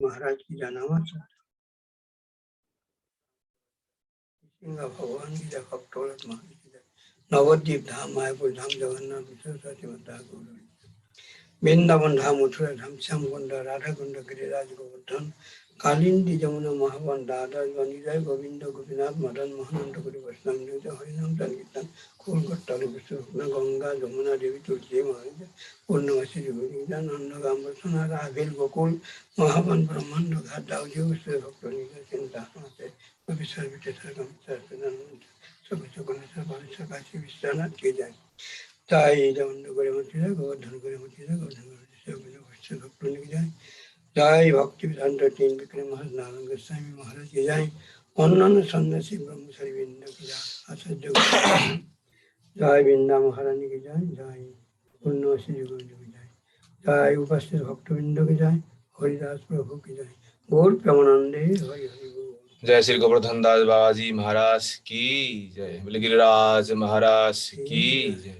महाराज की जानामा भगवान की जय, भक्तौलत महाराज की जय। नवद्वीप धाम, मायापुर धाम, जगन्नाथ वृंदावन धाम, मथुरा धाम, श्याम कुंड, राधा कुंड, गिरिराज गोवर्धन, कालिंदी जमुना महावन, दादर वनिजय गोविंद गोपीनाथ मदन मोहन गुरु वैष्णव हरिनाम संकीर्तन कोलकाता गंगा जमुना देवी तुलसी महाराज पूर्णवासी नंदगामना राधेल गोकुल महावन ब्रह्मांड घाट दाऊजी भक्त चिंता काशी विश्वनाथ की जाए। তাই যেমন করে মতি যায় গোবর্ধন করে মতি যায় গোবর্ধন ভক্ত নিয়ে যায়। জয় ভক্তি বিধান্ত तीन विक्रम महर्षि नारायण गोस्वामी महाराज की जय। অন্যান্য সন্ন্যাসী ব্রহ্মচারী বৃন্দ की जय। आचार्य जय বৃন্দা महारानी की जय। जय पूर्णवासी गोविंद की जय। जय उपस्थित भक्तवृंद की जय। हरिदास प्रभु की जय। गौर प्रेमानंदे हरि हरि बोल। जय श्री गोवर्धन दास बाबा जी महाराज की जय। बोले गिरिराज महाराज की जय।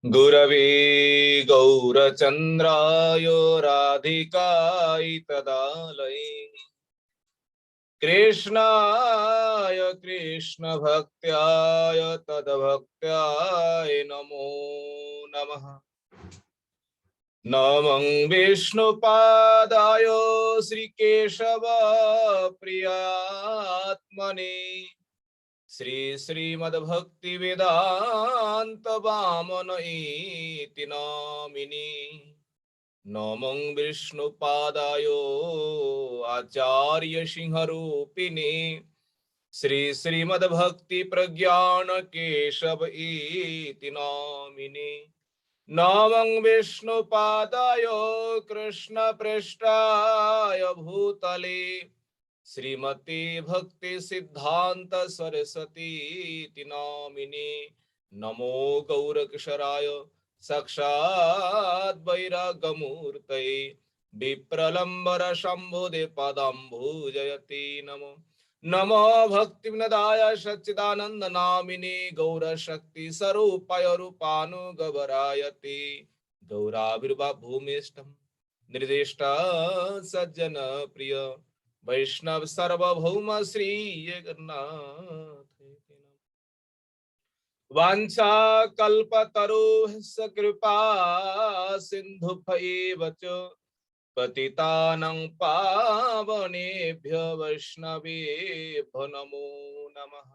गुरवे गौरचंद्राय राधिकाय तदालये कृष्णाय कृष्ण भक्त्याय तद्भक्त्याय नमो नमः। नमं विष्णुपादाय श्रीकेशव प्रियात्मने श्रीमद्भक्ति वेदांत वामन इति नामिने। नमं विष्णुपादाय आचार्य सिंहरूपिणे श्रीमद्भक्ति प्रज्ञान केशव इति नामिने। नमं विष्णुपादाय कृष्ण पृष्ठाय भूतले श्रीमती भक्ति सिद्धांत सरस्वती नामिने। नमो गौरकिशोराय साक्षात् वैराग्यमूर्तये विप्रलम्बर शंभुदे पदाम्बुजयते नमो। नमो भक्तिविनदाय सच्चिदानंद नामिने गौरशक्ति स्वरूपाय रूपानुगवरायते गौराविर्भाव भूमिष्ठम निर्दिष्ट सज्जन प्रिय वैष्णव सार्वभौम श्री जगन्नाथ वांछा कल्पतरुः कृपा सिन्धुभ्येव च पतितानां पावनेभ्यो वैष्णवेभ्यो नमो नमः।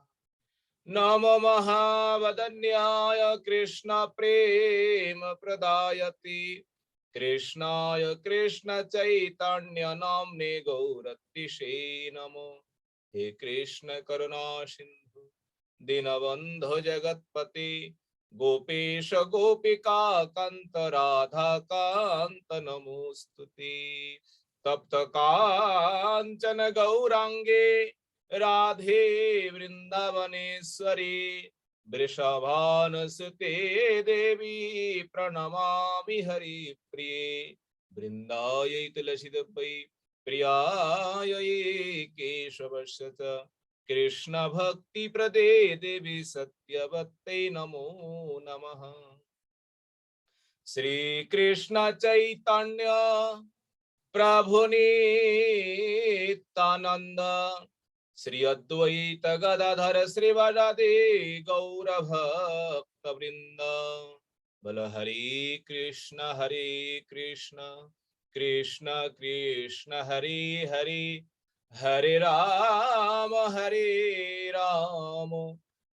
नमो महावदन्याय कृष्ण प्रेम प्रदायते कृष्णाय कृष्ण चैतन्य नाम्ने गौरतिशे नमो। हे कृष्ण करुणा सिंधु दीनबंधु जगत्पते गोपेश गोपिका कांत राधा कांत नमोस्तुते। तप्त कांचन गौरांगे राधे वृंदावनेश्वरी वृषभानुसुते देवी प्रणमामि हरिप्रिये। वृंदायै तुलसीदेव्यै प्रियायै केशवस्य च कृष्ण भक्ति प्रदे देवी सत्यवत्यै नमो नमः। श्री कृष्ण चैतन्य प्रभु नित्यानंद श्री अद्वैत गदाधर श्रीवासादि गौर भक्त वृंद। बोल हरे कृष्ण कृष्ण कृष्ण हरे हरे हरे राम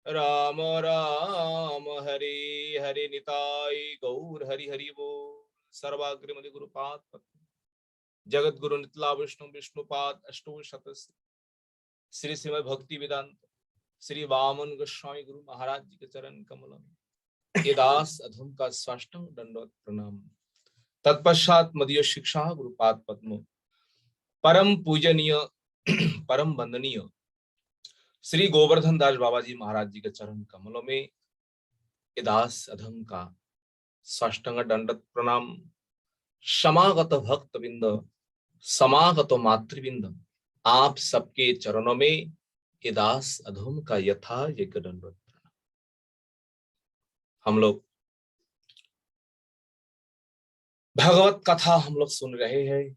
राम राम हरे हरे निताय गौर हरि हरि बोल। सर्वाग्रमदि गुरुपाद जगत गुरु नितला विष्णु विष्णुपाद अष्टोशत श्री श्रीमद् भक्ति वेदांत श्री वामन गोस्वामी गुरु महाराज जी के चरण कमल में ये दास अधम का साष्टांग दंडवत प्रणाम। तत्पश्चात मदीय शिक्षा गुरुपाद पद्म परम पूजनीय परम वंदनीय श्री गोवर्धन दास बाबा जी महाराज जी के चरण कमलों में ये दास अधम का साष्टांग दंडवत प्रणाम। समागत भक्त बिंद समागत मातृबिंद आप सबके चरणों में ये दास अधम का यथा यज्ञ दंडवत प्रणाम। हम लोग भगवत कथा हम लोग सुन रहे हैं।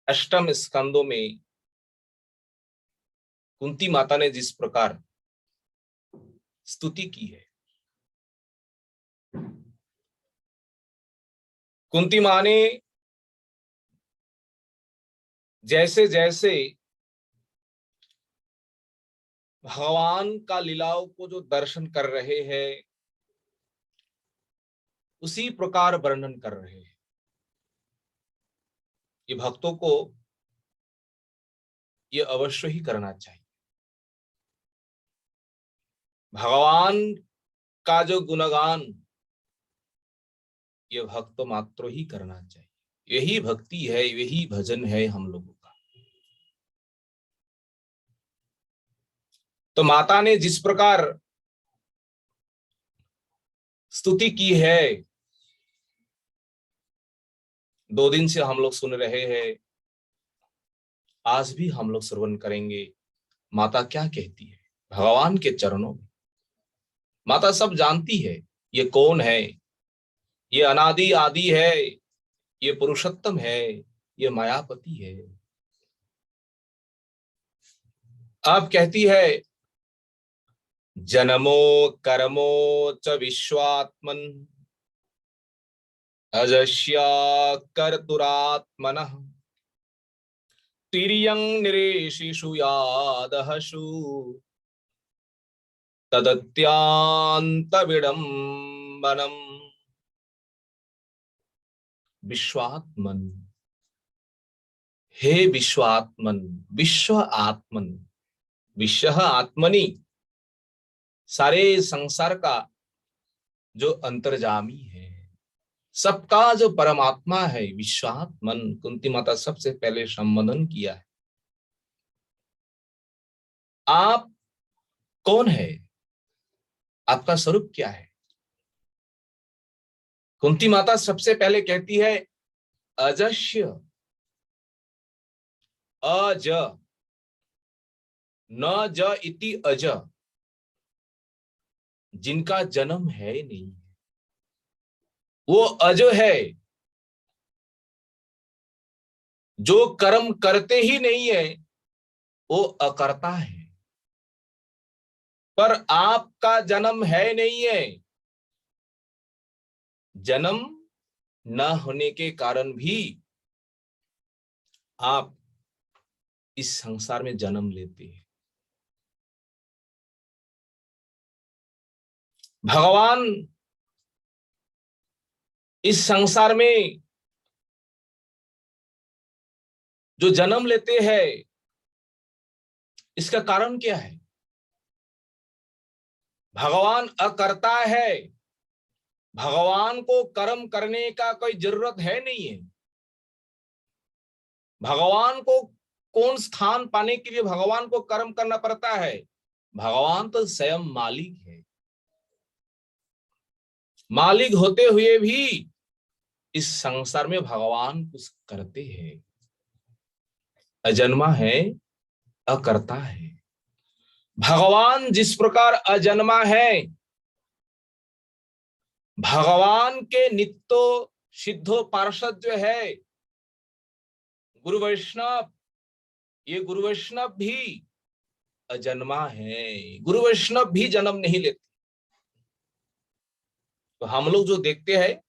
अष्टम स्कंदों में कुंती माता ने जिस प्रकार स्तुति की है, कुंती माँ ने जैसे जैसे भगवान का लीलाओं को जो दर्शन कर रहे हैं, उसी प्रकार वर्णन कर रहे हैं। ये भक्तों को ये अवश्य ही करना चाहिए। भगवान का जो गुणगान ये भक्त मात्र ही करना चाहिए। यही भक्ति है, यही भजन है हम लोगों का। तो माता ने जिस प्रकार स्तुति की है, 2 दिन से हम लोग सुन रहे हैं, आज भी हम लोग श्रवण करेंगे। माता क्या कहती है भगवान के चरणों में। माता सब जानती है, ये कौन है, ये अनादि आदि है, ये पुरुषोत्तम है, ये मायापति है। अब कहती है, जन्मो कर्मो च विश्वात्मन अजस्या कर्तुरात्मनः तिर्यं निरेशिषु यादहसु तदत्यांत विडम्बनम्। विश्वात्मन, हे विश्वात्मन, विश्व आत्मन, विश्व आत्मनि, सारे संसार का जो अंतर्जामी है, सबका जो परमात्मा है, विश्वात्मन। कुंती माता सबसे पहले संबोधन किया है, आप कौन है, आपका स्वरूप क्या है। कुंती माता सबसे पहले कहती है, अजस्य, अज, न ज इति अज, जिनका जन्म है नहीं, वो अज है। जो कर्म करते ही नहीं है, वो अकर्ता है। पर आपका जन्म है नहीं है, जन्म न होने के कारण भी आप इस संसार में जन्म लेते हैं। भगवान इस संसार में जो जन्म लेते हैं, इसका कारण क्या है। भगवान अकर्ता है, भगवान को कर्म करने का कोई जरूरत है नहीं है। भगवान को कौन स्थान पाने के लिए भगवान को कर्म करना पड़ता है। भगवान तो स्वयं मालिक है। मालिक होते हुए भी इस संसार में भगवान कुछ करते हैं। अजन्मा है, अकर्ता है। भगवान जिस प्रकार अजन्मा है, भगवान के नित्यो सिद्धो पार्षद जो है गुरु वैष्णव, ये गुरु वैष्णव भी अजन्मा है। गुरु वैष्णव भी जन्म नहीं लेते। तो हम लोग जो देखते हैं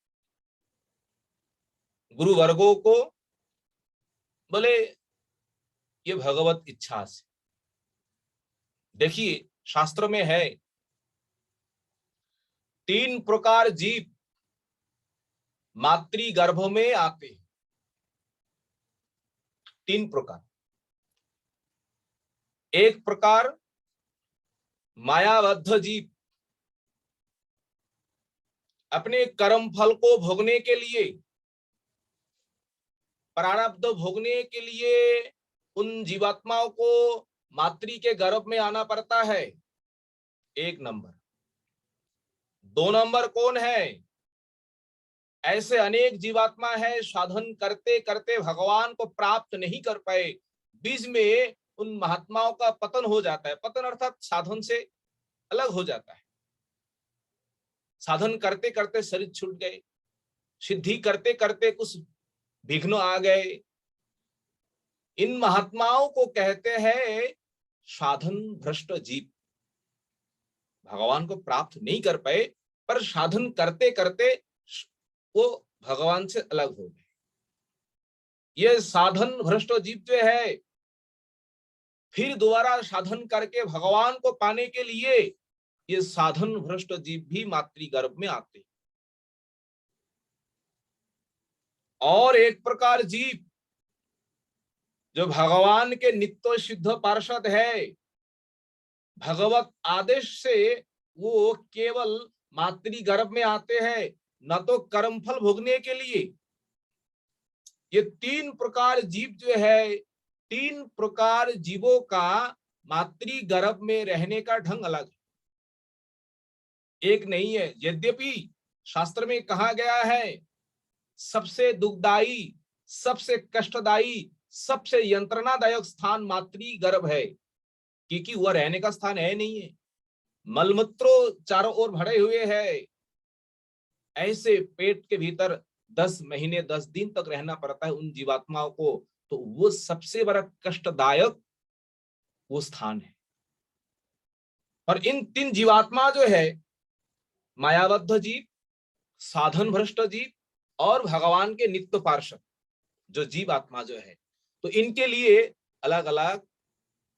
गुरु वर्गों को, बोले ये भगवत इच्छा से। देखिए शास्त्र में है, 3 प्रकार जीव मातृ गर्भ में आते हैं। 3 प्रकार। एक प्रकार मायाबद्ध जीव, अपने कर्म फल को भोगने के लिए, प्रारब्ध भोगने के लिए उन जीवात्माओं को मातृ के गर्भ में आना पड़ता है। 1 नंबर। 2 नंबर कौन है, ऐसे अनेक जीवात्मा है साधन करते करते भगवान को प्राप्त नहीं कर पाए, बीच में उन महात्माओं का पतन हो जाता है। पतन अर्थात साधन से अलग हो जाता है। साधन करते करते शरीर छूट गए, सिद्धि करते करते कुछ विघ्न आ गए। इन महात्माओं को कहते हैं साधन भ्रष्ट जीव। भगवान को प्राप्त नहीं कर पाए, पर साधन करते करते वो भगवान से अलग हो गए। ये साधन भ्रष्ट जीव जो है, फिर दोबारा साधन करके भगवान को पाने के लिए ये साधन भ्रष्ट जीव भी मातृगर्भ में आते हैं। और एक प्रकार जीव जो भगवान के नित्य सिद्ध पार्षद है, भगवत आदेश से वो केवल मातृगर्भ में आते हैं, न तो कर्मफल भोगने के लिए। ये तीन प्रकार जीव जो है, तीन प्रकार जीवों का मातृगर्भ में रहने का ढंग अलग है, एक नहीं है। यद्यपि शास्त्र में कहा गया है सबसे दुखदायी, सबसे कष्टदायी, सबसे यंत्रणादायक स्थान मातृगर्भ है, क्योंकि वह रहने का स्थान है नहीं है। मलमूत्रों चारों ओर भरे हुए है, ऐसे पेट के भीतर 10 महीने 10 दिन तक रहना पड़ता है उन जीवात्माओं को, तो वो सबसे बड़ा कष्टदायक वो स्थान है। और इन तीन जीवात्मा जो है, मायाबद्ध जीव, साधन भ्रष्ट जीव और भगवान के नित्य पार्षद जो जीव आत्मा जो है, तो इनके लिए अलग अलग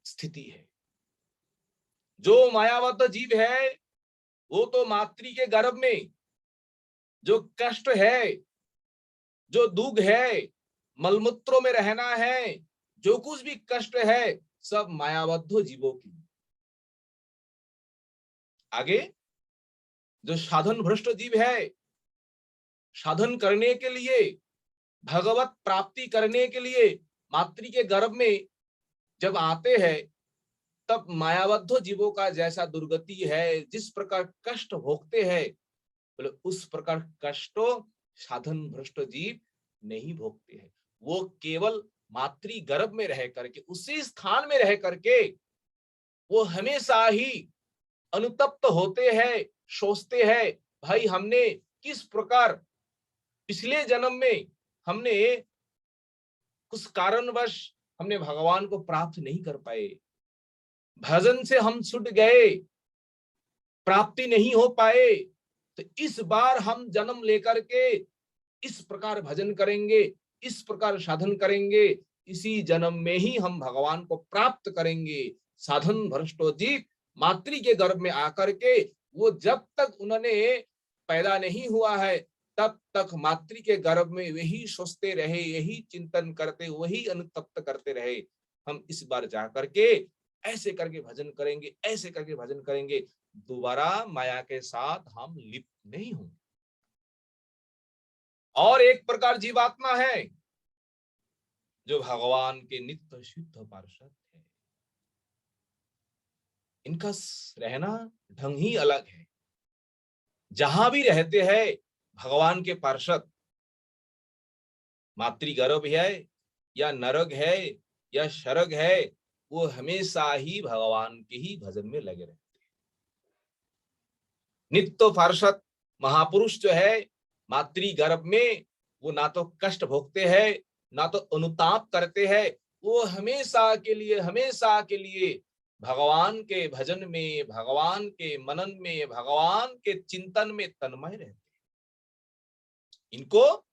स्थिति है। जो मायाबद्ध जीव है वो तो मातृ के गर्भ में जो कष्ट है, जो दुख है, मलमूत्रों में रहना है, जो कुछ भी कष्ट है, सब मायाबद्ध जीवों की। आगे जो साधन भ्रष्ट जीव है, साधन करने के लिए, भगवत प्राप्ति करने के लिए मातृ के गर्भ में जब आते हैं, तब मायाबद्ध जीवों का जैसा दुर्गति है, जिस प्रकार कष्ट भोगते हैं, बोले उस प्रकार कष्टों साधन भ्रष्ट जीव नहीं भोगते हैं। वो केवल मातृ गर्भ में रह करके, उसी स्थान में रह करके वो हमेशा ही अनुतप्त होते हैं, सोचते हैं भाई हमने किस प्रकार पिछले जन्म में हमने कुछ कारणवश हमने भगवान को प्राप्त नहीं कर पाए, भजन से हम छूट गए, प्राप्ति नहीं हो पाए, तो इस बार हम जन्म लेकर के इस प्रकार भजन करेंगे, इस प्रकार साधन करेंगे, इसी जन्म में ही हम भगवान को प्राप्त करेंगे। साधन भ्रष्टो जीव मातृ के गर्भ में आकर के वो जब तक उन्होंने पैदा नहीं हुआ है, तब तक मातृ के गर्भ में वही सोचते रहे, यही चिंतन करते, वही अनुतप्त करते रहे। हम इस बार जाकर के ऐसे करके भजन करेंगे, ऐसे करके भजन करेंगे, दोबारा माया के साथ हम लिप्त नहीं होंगे। और एक प्रकार जीवात्मा है जो भगवान के नित्य शुद्ध पार्षद है। इनका रहना ढंग ही अलग है। जहां भी रहते हैं भगवान के पार्षद, मातृगर्भ है या नरक है या शरग है, वो हमेशा ही भगवान के ही भजन में लगे रहते हैं। नित्य पार्षद महापुरुष जो है मातृगर्भ में, वो ना तो कष्ट भोगते हैं, ना तो अनुताप करते हैं, वो हमेशा के लिए भगवान के भजन में, भगवान के मनन में, भगवान के चिंतन में तन्मय रहते हैं। इनको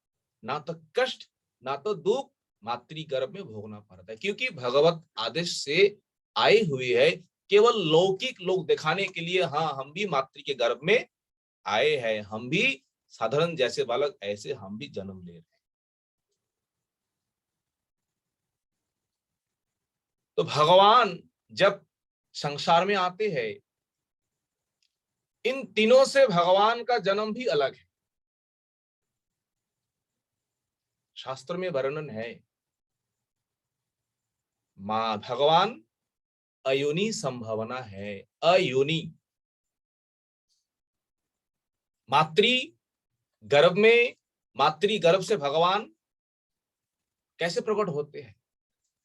ना तो कष्ट ना तो दुख मातृगर्भ में भोगना पड़ता है, क्योंकि भगवत आदेश से आए हुए है, केवल लौकिक लोग दिखाने के लिए, हाँ हम भी मातृ के गर्भ में आए हैं, हम भी साधारण जैसे बालक ऐसे हम भी जन्म ले रहे हैं। तो भगवान जब संसार में आते हैं, इन तीनों से भगवान का जन्म भी अलग है। शास्त्र में वर्णन है, मां भगवान अयोनि संभावना है। अयोनि मातृ गर्भ में, मातृ गर्भ से भगवान कैसे प्रकट होते हैं?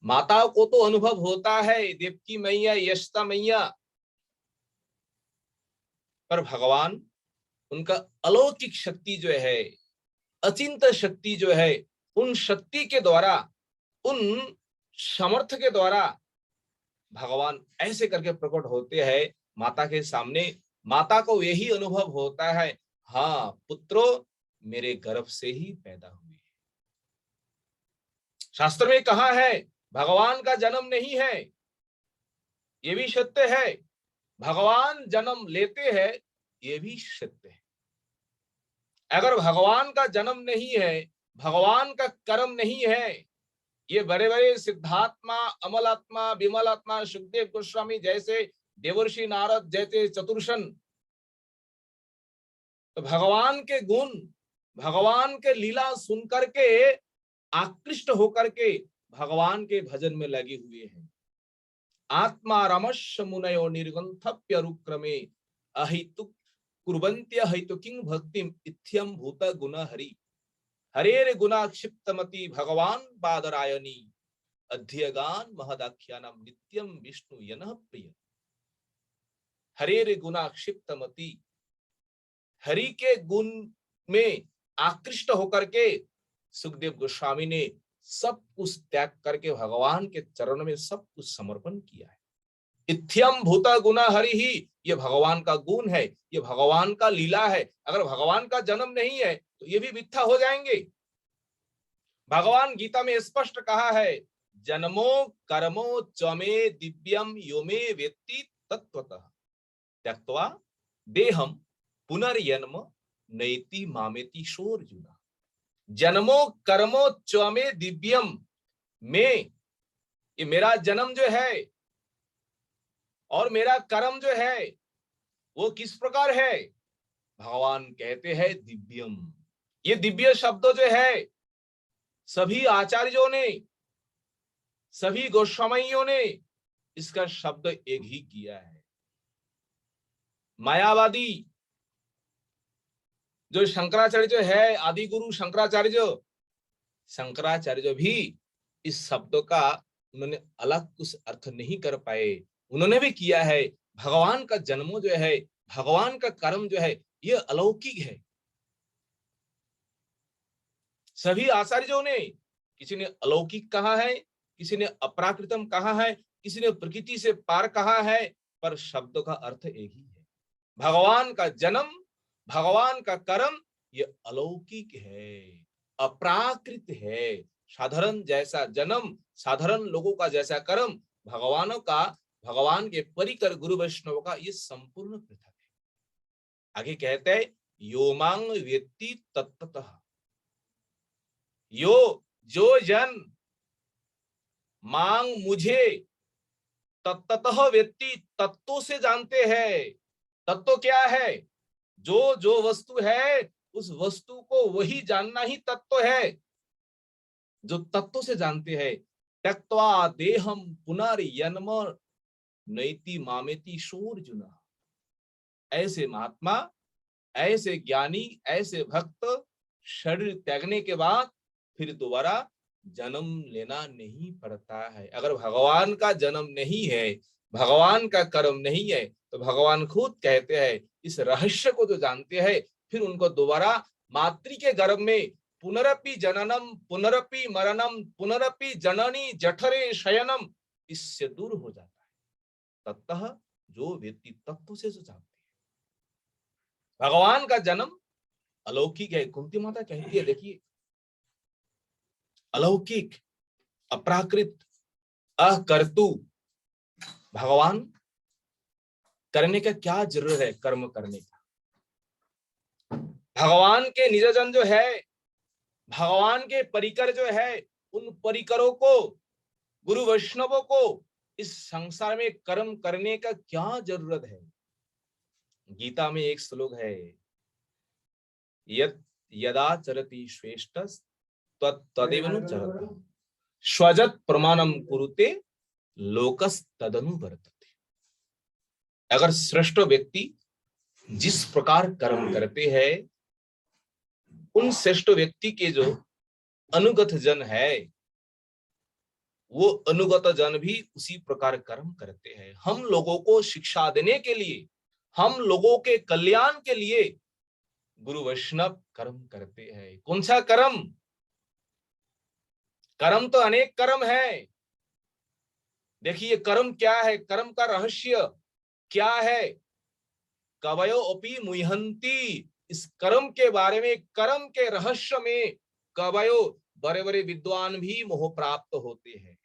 माताओं को तो अनुभव होता है, देवकी मैया, यशोदा मैया, पर भगवान उनका अलौकिक शक्ति जो है, अचिंत शक्ति जो है, उन शक्ति के द्वारा, उन समर्थ के द्वारा भगवान ऐसे करके प्रकट होते हैं माता के सामने। माता को यही अनुभव होता है, हाँ पुत्रो मेरे गर्भ से ही पैदा हुए। शास्त्र में कहा है भगवान का जन्म नहीं है, ये भी सत्य है। भगवान जन्म लेते हैं, ये भी सत्य है। अगर भगवान का जन्म नहीं है, भगवान का कर्म नहीं है, ये बड़े बड़े सिद्धात्मा, अमलात्मा, विमलात्मा, सुखदेव गोस्वामी जैसे, देवर्षि नारद जैसे चतुर्शन, तो भगवान के गुण, भगवान के लीला सुन करके आकृष्ट होकर के भगवान के भजन में लगे हुए हैं। आत्मा रमस्य मुनयो निर्गंथप्य अनुक्रमे अहितुक कुर्वन्त्य हितुकिं भक्तिम इत्थ्यम भूत गुण हरि हरेर गुणा क्षिप्तमति भगवान बादरायणी अध्यगान महदाख्यानम नित्यम विष्णु यनः प्रिय। हरेर गुणा क्षिप्तमति, हरि के गुण में आकृष्ट होकर के सुखदेव गोस्वामी ने सब कुछ त्याग करके भगवान के चरणों में सब कुछ समर्पण किया है। इत्थ्यम भूत गुना हरि ही, ये भगवान का गुण है, ये भगवान का लीला है। अगर भगवान का जन्म नहीं है तो ये भी मिथ्या हो जाएंगे। भगवान गीता में स्पष्ट कहा है, जन्मो कर्मो च मे दिव्यम यो मे वेत्ति तत्वतः त्यक्त्वा देहम पुनर्जन्म नैति मामेति सोऽर्जुन। जन्मो कर्मो च मे दिव्यम, में ये मेरा जन्म जो है और मेरा कर्म जो है वो किस प्रकार है? भगवान कहते हैं दिव्यम। ये दिव्य शब्द जो है सभी आचार्यों ने, सभी गोस्वामियों ने इसका शब्द एक ही किया है। मायावादी जो शंकराचार्य जो है, आदि गुरु शंकराचार्य भी इस शब्द का उन्होंने अलग कुछ अर्थ नहीं कर पाए। उन्होंने भी किया है, भगवान का जन्म जो है, भगवान का कर्म जो है, ये अलौकिक है। सभी आचार्यों ने, किसी ने अलौकिक कहा है, किसी ने अपराकृतम कहा है, किसी ने प्रकृति से पार कहा है, पर शब्द का अर्थ एक ही है। भगवान का जन्म, भगवान का कर्म ये अलौकिक है, अपराकृत है। साधारण जैसा जन्म, साधारण लोगों का जैसा कर्म, भगवानों का, भगवान के परिकर गुरु वैष्णव का ये संपूर्ण पृथक है। आगे कहते हैं यो मांग वेत्ति तत्ततः, यो जो जन मांग मुझे तत्ततः वेत्ति, तत्व से जानते हैं। तत्व क्या है? जो जो वस्तु है उस वस्तु को वही जानना ही तत्व है, जो तत्व से जानते हैं। त्यक्त्वा देहम पुनर्जन्म नैति मामेति सोऽर्जुन। ऐसे महात्मा, ऐसे ज्ञानी, ऐसे भक्त शरीर त्यागने के बाद फिर दोबारा जन्म लेना नहीं पड़ता है। अगर भगवान का जन्म नहीं है, भगवान का कर्म नहीं है, तो भगवान खुद कहते हैं इस रहस्य को जो जानते हैं, फिर उनको दोबारा मातृ के गर्भ में पुनरपि जननम पुनरपि मरणम पुनरपि जननी जठरे शयनम, इससे दूर हो जाता है। ततः जो व्यक्ति तत्व से जो जानते हैं, भगवान का जन्म अलौकिक है। कुंती माता कहती है, देखिए अलौकिक, अपराकृत, अकर्तु, भगवान करने का क्या जरूरत है? कर्म करने का। भगवान के निजजन जो है, भगवान के परिकर जो है, उन परिकरों को, गुरु वैष्णवों को इस संसार में कर्म करने का क्या जरूरत है? गीता में एक श्लोक है, यदा चरति श्रेष्ठ तदेव नु चरति स्वजत प्रमाणम कुरुते लोकस तदनु वर्तते। अगर श्रेष्ठ व्यक्ति जिस प्रकार कर्म करते हैं, उन श्रेष्ठ व्यक्ति के जो अनुगत जन है, वो अनुगत जन भी उसी प्रकार कर्म करते हैं। हम लोगों को शिक्षा देने के लिए, हम लोगों के कल्याण के लिए गुरु वैष्णव कर्म करते हैं। कौन सा कर्म? कर्म तो अनेक कर्म है। देखिए कर्म क्या है, कर्म का रहस्य क्या है। कवयो अपि मुह्यंती, इस कर्म के बारे में, कर्म के रहस्य में कवयो, बड़े बड़े विद्वान भी मोह प्राप्त होते हैं।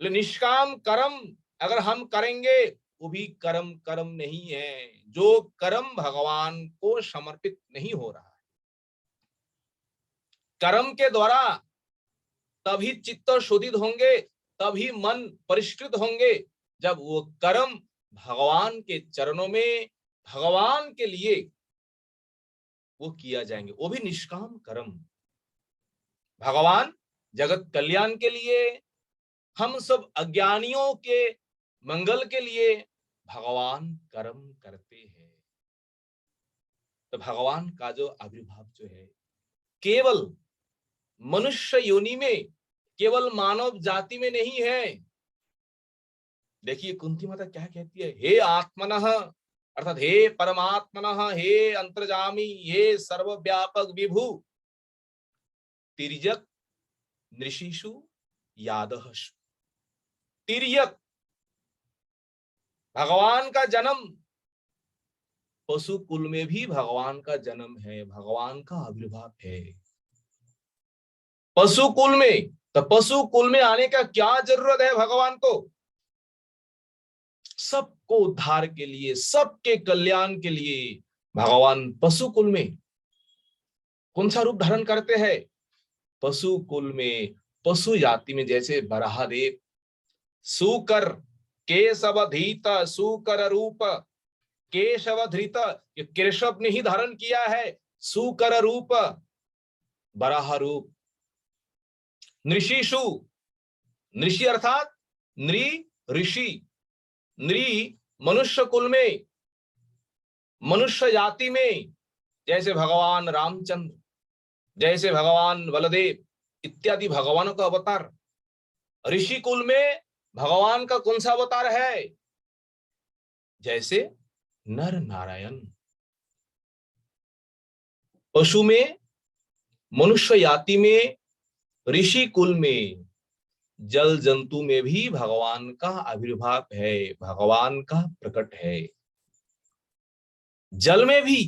निष्काम कर्म अगर हम करेंगे वो भी कर्म कर्म नहीं है, जो कर्म भगवान को समर्पित नहीं हो रहा है। कर्म के द्वारा तभी चित्त शोधित होंगे, तभी मन परिष्कृत होंगे, जब वो कर्म भगवान के चरणों में, भगवान के लिए वो किया जाएंगे, वो भी निष्काम कर्म। भगवान जगत कल्याण के लिए, हम सब अज्ञानियों के मंगल के लिए भगवान कर्म करते हैं। तो भगवान का जो आविर्भाव जो है केवल मनुष्य योनि में, केवल मानव जाति में नहीं है। देखिए कुंती माता क्या कहती है, हे आत्मनः अर्थात हे परमात्मनः, हे अंतर्जामी, हे सर्वव्यापक विभु, तिर्यक नृषिषु यादहषु। तिर्यक भगवान का जन्म, पशु कुल में भी भगवान का जन्म है, भगवान का आविर्भाव है पशु कुल में। तो पशु कुल में आने का क्या जरूरत है भगवान को? सबको उद्धार के लिए, सबके कल्याण के लिए भगवान पशु कुल में कौन सा रूप धारण करते हैं? पशु कुल में, पशु जाति में, जैसे बराहदेव सुकर केशवधीत, सुकर रूप केशवधृत, ये केशव ने ही धारण किया है, सुकर रूप बराह रूप। नृषिषु, नृषि अर्थात नृ ऋषि, नृ मनुष्य कुल में, मनुष्य जाति में, जैसे भगवान रामचंद्र, जैसे भगवान बलदेव इत्यादि भगवानों का अवतार। ऋषि कुल में भगवान का कौन सा अवतार है? जैसे नर नारायण। पशु में, मनुष्य जाति में, ऋषि कुल में, जल जंतु में भी भगवान का आविर्भाव है, भगवान का प्रकट है। जल में भी,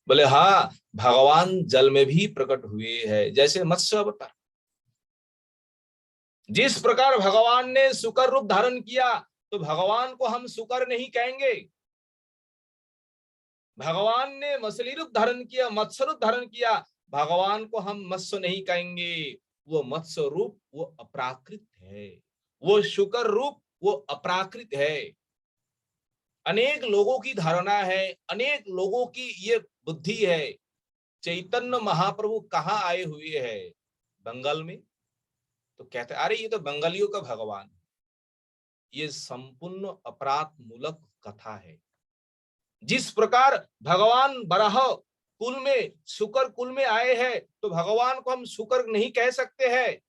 बोले हाँ भगवान जल में भी प्रकट हुए हैं, जैसे मत्स्य अवतार। जिस प्रकार भगवान ने सुकर रूप धारण किया, तो भगवान को हम सुकर नहीं कहेंगे। भगवान ने मछली रूप धारण किया, मत्स्य रूप धारण किया, भगवान को हम मत्स्य नहीं कहेंगे। वो मत्स्य रूप वो अपराकृत है, वो शुकर रूप वो अपराकृत है। अनेक लोगों की धारणा है, अनेक लोगों की ये बुद्धि है, चैतन्य महाप्रभु कहाँ आए हुए हैं? बंगाल में। तो कहते अरे ये तो बंगालियों का भगवान। ये संपूर्ण अपराध मूलक कथा है। जिस प्रकार भगवान बराह कुल में, शुकर कुल में आए हैं, तो भगवान को हम शुकर नहीं कह सकते हैं।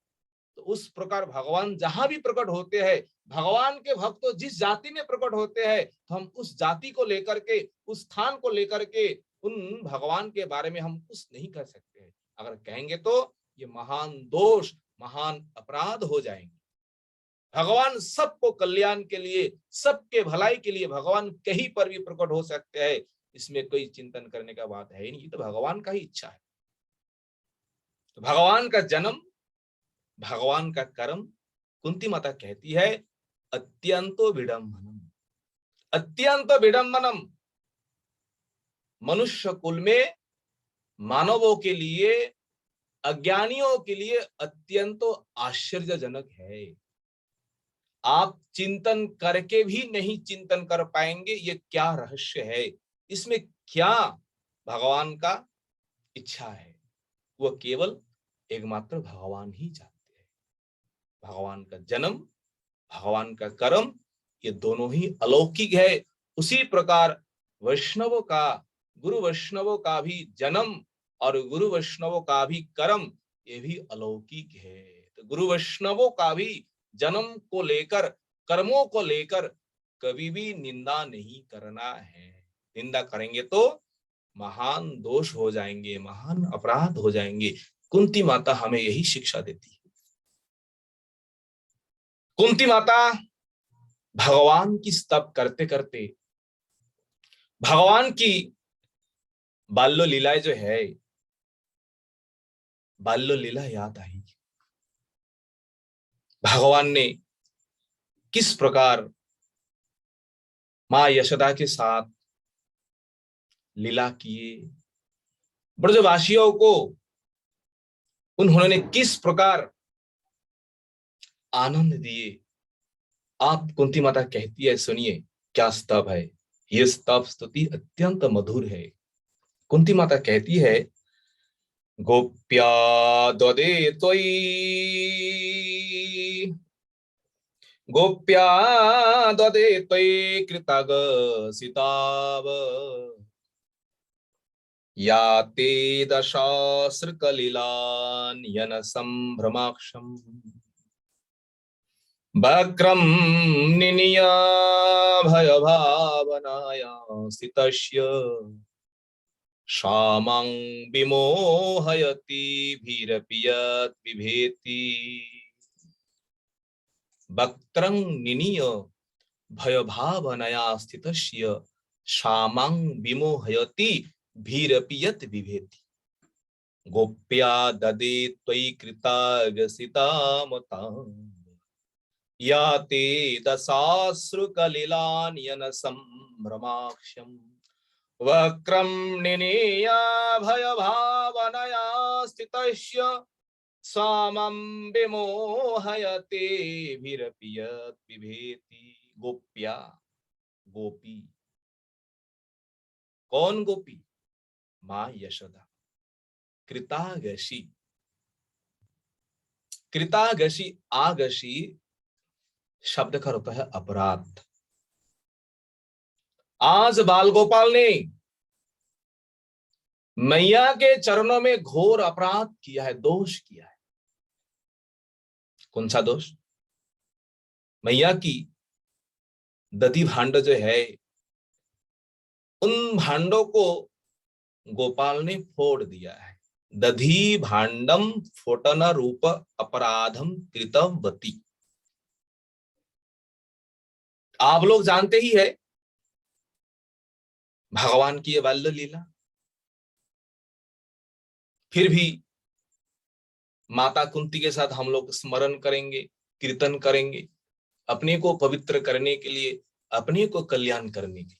तो उस प्रकार भगवान जहां भी प्रकट होते हैं, भगवान के भक्त जिस जाति में प्रकट होते हैं, तो हम उस जाति को लेकर के, उस स्थान को लेकर के उन भगवान के बारे में हम कुछ नहीं कर सकते हैं। अगर कहेंगे तो ये महान दोष, महान अपराध हो जाएंगे। भगवान सबको कल्याण के लिए, सबके भलाई के लिए भगवान कहीं पर भी प्रकट हो सकते हैं, इसमें कोई चिंतन करने का बात है ही नहीं। तो भगवान का ही इच्छा है। तो भगवान का जन्म, भगवान का कर्म, कुंती माता कहती है अत्यंतो विडंबनम, अत्यंत विडंबनम। मनुष्य कुल में मानवों के लिए, अज्ञानियों के लिए अत्यंत आश्चर्यजनक है। आप चिंतन करके भी नहीं चिंतन कर पाएंगे ये क्या रहस्य है, इसमें क्या भगवान का इच्छा है, वो केवल एकमात्र भगवान ही जानते हैं। भगवान का जन्म, भगवान का कर्म, ये दोनों ही अलौकिक है। उसी प्रकार वैष्णवों का, गुरु वैष्णवों का भी जन्म और गुरु वैष्णवों का भी कर्म, ये भी अलौकिक है। तो गुरु वैष्णवों का भी जन्म को लेकर, कर्मों को लेकर कभी भी निंदा नहीं करना है। निंदा करेंगे तो महान दोष हो जाएंगे, महान अपराध हो जाएंगे। कुंती माता हमें यही शिक्षा देती है। कुंती माता भगवान की स्तव करते करते भगवान की बाल्य लीलाएं जो है, बाल्य लीला याद आई। भगवान ने किस प्रकार मां यशोदा के साथ लीला किए, ब्रजवासियों को उन्होंने किस प्रकार आनंद दिए। आप कुंती माता कहती है, सुनिए क्या स्तव है। ये स्तव स्तुति अत्यंत मधुर है। कुंती माता कहती है, गोप्या ददे त्वयि, गोप्या ददे त्वयि कृतग सिताव, या ते दशाश्रकलिलान्यन संभ्रमाक्षम्, वक्रं निनिय भयभावनाया स्थितस्य, क्षामं विमोहयति भीरपि यत् बिभेति। वक्त्रं निनीय भयभावनया स्थितस्य, क्षामं विमोहयति भीरपि यत् बिभेति। गोप्या ददे त्वयि कृतागसितामताम्, या ते दशाश्रुकलिलान्यन संभ्रमाक्षम्, वक्रं निनीय भयभावनया स्थितस्य, सामं विमोहयते भीरपि यत् बिभेति। गोप्या, गोपी। कौन गोपी? मां यशोदा। कृतागशी, कृतागशी, आगशी शब्द का अर्थ है अपराध। आज बाल गोपाल ने मैया के चरणों में घोर अपराध किया है, दोष किया है। कौन सा दोष? मैया की दधी भांड जो है, उन भांडों को गोपाल ने फोड़ दिया है। दधी भांडम फोटन रूप अपराधम कृतवती। आप लोग जानते ही है भगवान की ये बाल्य लीला। फिर भी माता कुंती के साथ हम लोग स्मरण करेंगे, कीर्तन करेंगे, अपने को पवित्र करने के लिए, अपने को कल्याण करने के लिए।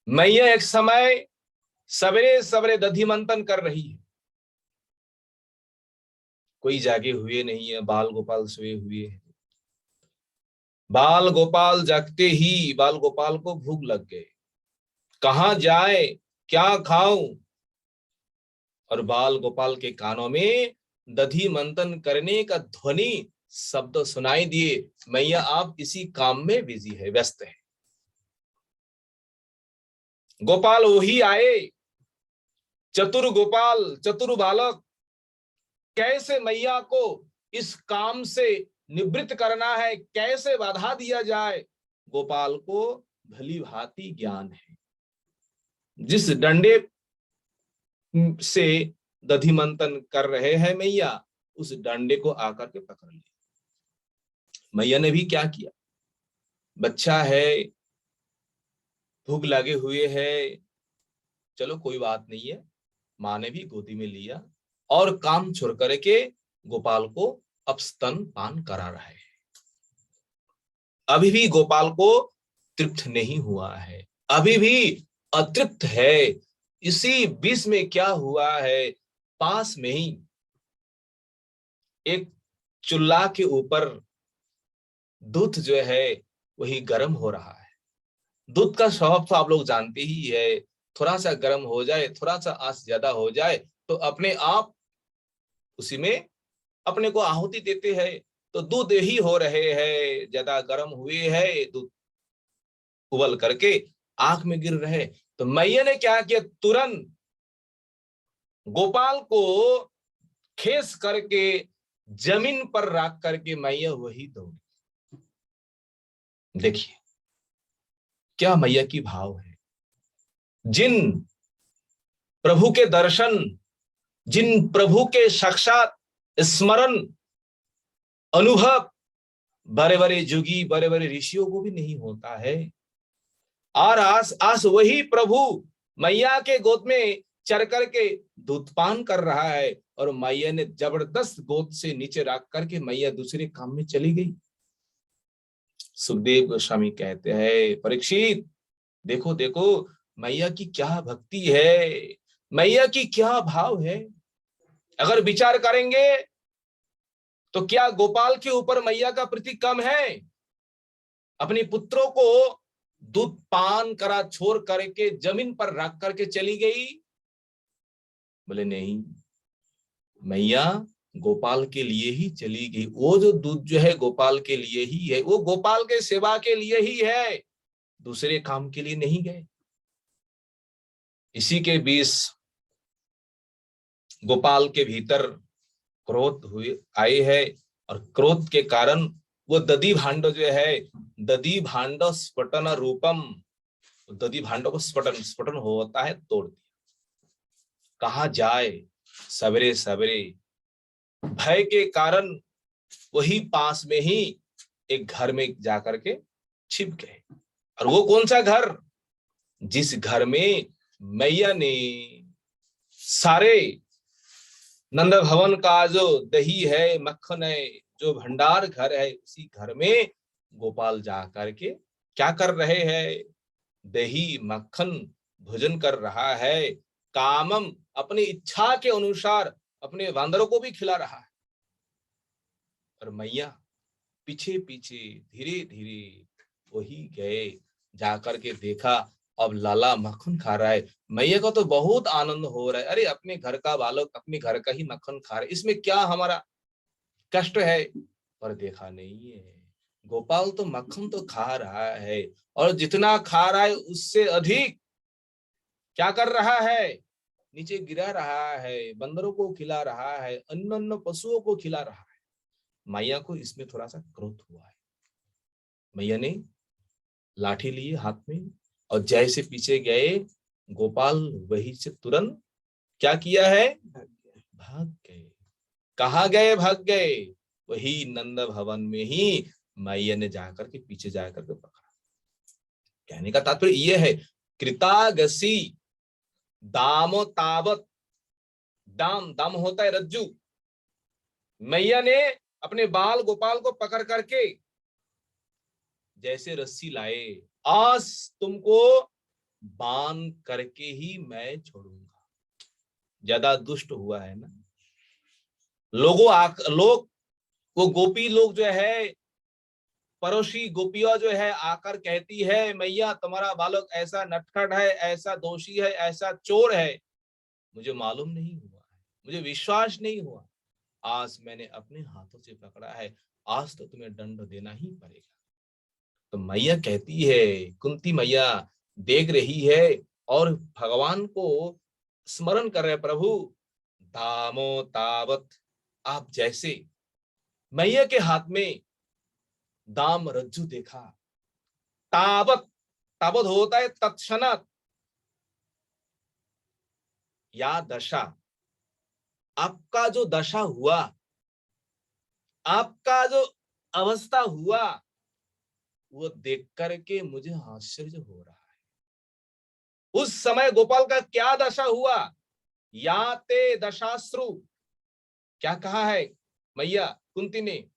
मैया एक समय सवेरे सवेरे दधी मंथन कर रही है। कोई जागे हुए नहीं है, बाल गोपाल सोए हुए हैं। बाल गोपाल जागते ही बाल गोपाल को भूख लग गए। कहां जाए, क्या खाऊं? और बाल गोपाल के कानों में दधी मंथन करने का ध्वनि शब्द सुनाई दिए। मैया आप इसी काम में बिजी है, व्यस्त है। गोपाल वही आए, चतुर गोपाल, चतुर बालक। कैसे मैया को इस काम से निवृत्त करना है, कैसे बाधा दिया जाए, गोपाल को भली भांति ज्ञान है। जिस डंडे से दधी मंथन कर रहे हैं मैया, उस डंडे को आकर के पकड़ लिया। मैया ने भी क्या किया, बच्चा है, भूख लगे हुए है, चलो कोई बात नहीं है। माँ ने भी गोदी में लिया और काम छोड़ करके गोपाल को अब स्तन पान करा रहा है। अभी भी गोपाल को तृप्त नहीं हुआ है, अभी भी अतृप्त है। इसी बीच में क्या हुआ है, पास में ही एक चूल्हा के ऊपर दूध जो है वही गर्म हो रहा है। दूध का स्वभाव तो आप लोग जानते ही है, थोड़ा सा गर्म हो जाए, थोड़ा सा आंच ज्यादा हो जाए तो अपने आप उसी में अपने को आहुति देते हैं। तो दूध ही हो रहे हैं, ज्यादा गर्म हुए है, दूध उबल करके आंख में गिर रहे। तो मैया ने क्या किया, तुरंत गोपाल को खेस करके जमीन पर रख करके मैया वही दौड़ी। देखिए क्या मैया की भाव है। जिन प्रभु के दर्शन, जिन प्रभु के साक्षात स्मरण अनुभव बड़े बड़े जोगी, बड़े बड़े ऋषियों को भी नहीं होता है। और आज आज वही प्रभु मैया के गोद में चढ़ करके दूध पान कर रहा है, और मैया ने जबरदस्त गोद से नीचे रख करके मैया दूसरे काम में चली गई। सुखदेव गोस्वामी कहते हैं, परीक्षित देखो देखो मैया की क्या भक्ति है, मैया की क्या भाव है। अगर विचार करेंगे तो क्या गोपाल के ऊपर मैया का प्रीति कम है? अपने पुत्रों को दूध पान करा छोड़ करके जमीन पर रख करके चली गई? बोले नहीं, मैया गोपाल के लिए ही चली गई। वो जो दूध जो है गोपाल के लिए ही है, वो गोपाल के सेवा के लिए ही है, दूसरे काम के लिए नहीं गए। इसी के बीच गोपाल के भीतर क्रोध हुए आए है, और क्रोध के कारण वो दधि भांड जो है, दधि भांड स्फटन रूपम, दधि भांड को स्फटन स्फटन होता है तोड़ दिया। कहा जाए सवेरे सवेरे भय के कारण वही पास में ही एक घर में जाकर के छिप गए। और वो कौन सा घर? जिस घर में मैया ने सारे नंद भवन का जो दही है, मक्खन है, जो भंडार घर है, उसी घर में गोपाल जा करके क्या कर रहे हैं? दही मक्खन भोजन कर रहा है। कामम अपनी इच्छा के अनुसार अपने वांदरों को भी खिला रहा है। और मैया पीछे पीछे धीरे धीरे वही गए, जाकर के देखा अब लाला मक्खन खा रहा है। मैया को तो बहुत आनंद हो रहा है, अरे अपने घर का बालक अपने घर का ही मक्खन खा रहा है, इसमें क्या हमारा कष्ट है? पर देखा नहीं है, गोपाल तो मक्खन तो खा रहा है, और जितना खा रहा है उससे अधिक क्या कर रहा है? नीचे गिरा रहा है, बंदरों को खिला रहा है, अन्य अन्य पशुओं को खिला रहा है। मैया को इसमें थोड़ा सा क्रोध हुआ है। मैया ने लाठी ली हाथ में, और जैसे पीछे गए गोपाल वही से तुरंत क्या किया है? भाग गए। कहा गए? भाग गए। वही नंद भवन में ही मैया ने जाकर के पीछे जाकर के पकड़ा। कहने का तात्पर्य यह है, कृतागसी दामो तावत, दाम दाम होता है रज्जू। मैया ने अपने बाल गोपाल को पकड़ करके जैसे रस्सी लाए, आज तुमको बांध करके ही मैं छोड़ूंगा। ज्यादा दुष्ट हुआ है ना। लोग वो गोपी लोग जो है, पड़ोसी गोपियां जो है आकर कहती है, मैया तुम्हारा बालक ऐसा नटखट है, ऐसा दोषी है, ऐसा चोर है, मुझे मालूम नहीं हुआ है, मुझे विश्वास नहीं हुआ, आज मैंने अपने हाथों से पकड़ा है, आज तो तुम्हें दंड देना ही पड़ेगा। तो मैया कहती है, कुंती मैया देख रही है और भगवान को स्मरण कर रहे, प्रभु दामो तावत, आप जैसे मैया के हाथ में दाम रज्जु देखा, तावत तावत होता है तत्क्षणात, या दशा, आपका जो दशा हुआ, आपका जो अवस्था हुआ, वो देख करके मुझे आश्चर्य हो रहा है। उस समय गोपाल का क्या दशा हुआ? या ते दशाश्रु, क्या कहा है मैया कुंती ने?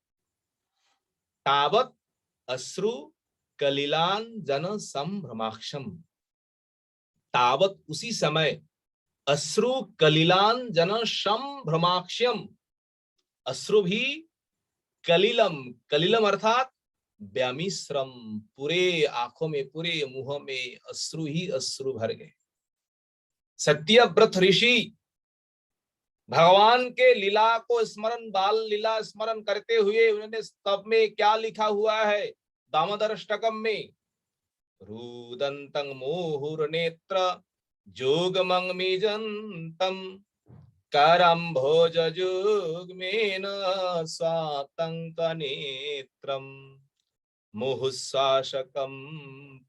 तावत अश्रु कलिलान जन संभ्रमाक्षम, तावत उसी समय अश्रु कलिलान जन संभ्रमाक्षम, अश्रु भी कलिलम, कलिलम अर्थात व्यामिश्रम, पूरे आंखों में, पूरे मुंह में अश्रु ही अश्रु भर गए। सत्यव्रत ऋषि भगवान के लीला को स्मरण, बाल लीला स्मरण करते हुए उन्होंने स्तव में क्या लिखा हुआ है? दामोदर अष्टकम में, रुदंतं मुहुर नेत्र जोगमंगमिजंतम करम भोज जुग्मेन स्वातंक नेत्रम मुहुस्वाशकंप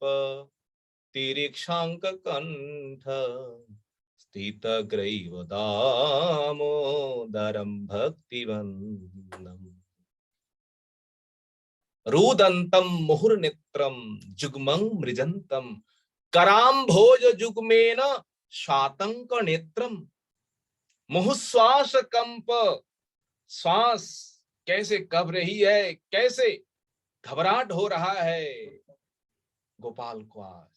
तिरीक्षांक कंठ स्थित ग्रीव दामोदरम भक्तिवंदनम रुदंतम मुहुर्नेत्रम जुग्मं मृजंतम कराम्भोज जुग्मेन शातंक नेत्रम मुहुश्वास कंप, श्वास कैसे कब रही है, कैसे घबराहट हो रहा है। गोपाल क्वास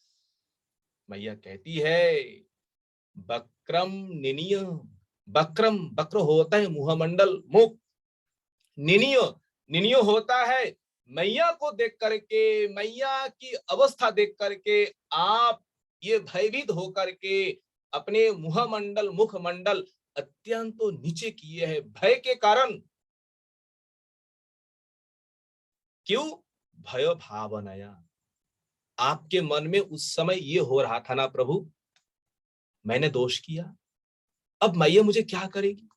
मैया कहती है बक्रम निनिय, बक्रम बक्र होता है मुहमंडल मुख, निनिय निनिय होता है मैया को देख करके, मैया की अवस्था देख करके आप ये भयभीत होकर के अपने मुहमंडल मुखमंडल अत्यंत तो नीचे किए हैं भय के कारण। क्यों? भय भावनाया, आपके मन में उस समय ये हो रहा था ना प्रभु मैंने दोष किया, अब मैया मुझे क्या करेगी,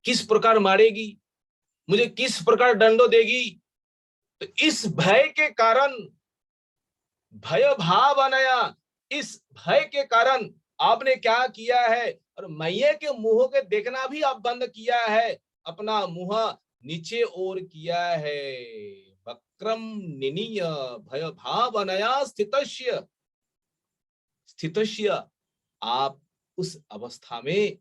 किस प्रकार मारेगी, मुझे किस प्रकार दंडो देगी। तो इस भय के कारण, भय भावनाया, इस भय के कारण आपने क्या किया है, और मैया के मुंह के देखना भी आप बंद किया है, अपना मुंह नीचे ओर किया है। वक्रम निनीय भय भावनाया स्थितस्य, स्थितस्य आप उस अवस्था में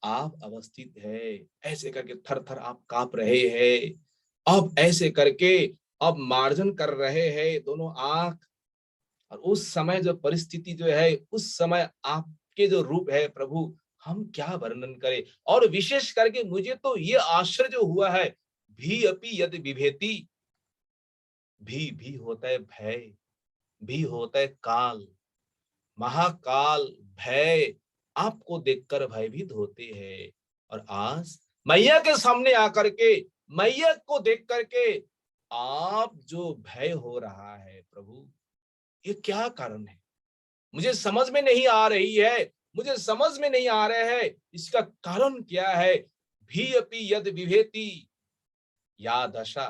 आप अवस्थित है, ऐसे करके थर थर आप कांप रहे हैं। अब ऐसे करके अब मार्जन कर रहे हैं दोनों आंख। और उस समय जो परिस्थिति जो है, उस समय आपके जो रूप है प्रभु, हम क्या वर्णन करें। और विशेष करके मुझे तो ये आश्चर्य हुआ है, भी अपि यद विभेति, भी होता है भय, भी होता है काल, महाकाल भय आपको देखकर भयभीत होते हैं। और आज मैया के सामने आकर के, मैया को देख करके आप जो भय हो रहा है प्रभु, ये क्या कारण है, मुझे समझ में नहीं आ रही है, मुझे समझ में नहीं आ रहा है, इसका कारण क्या है। भी अपि यद विभेति या दशा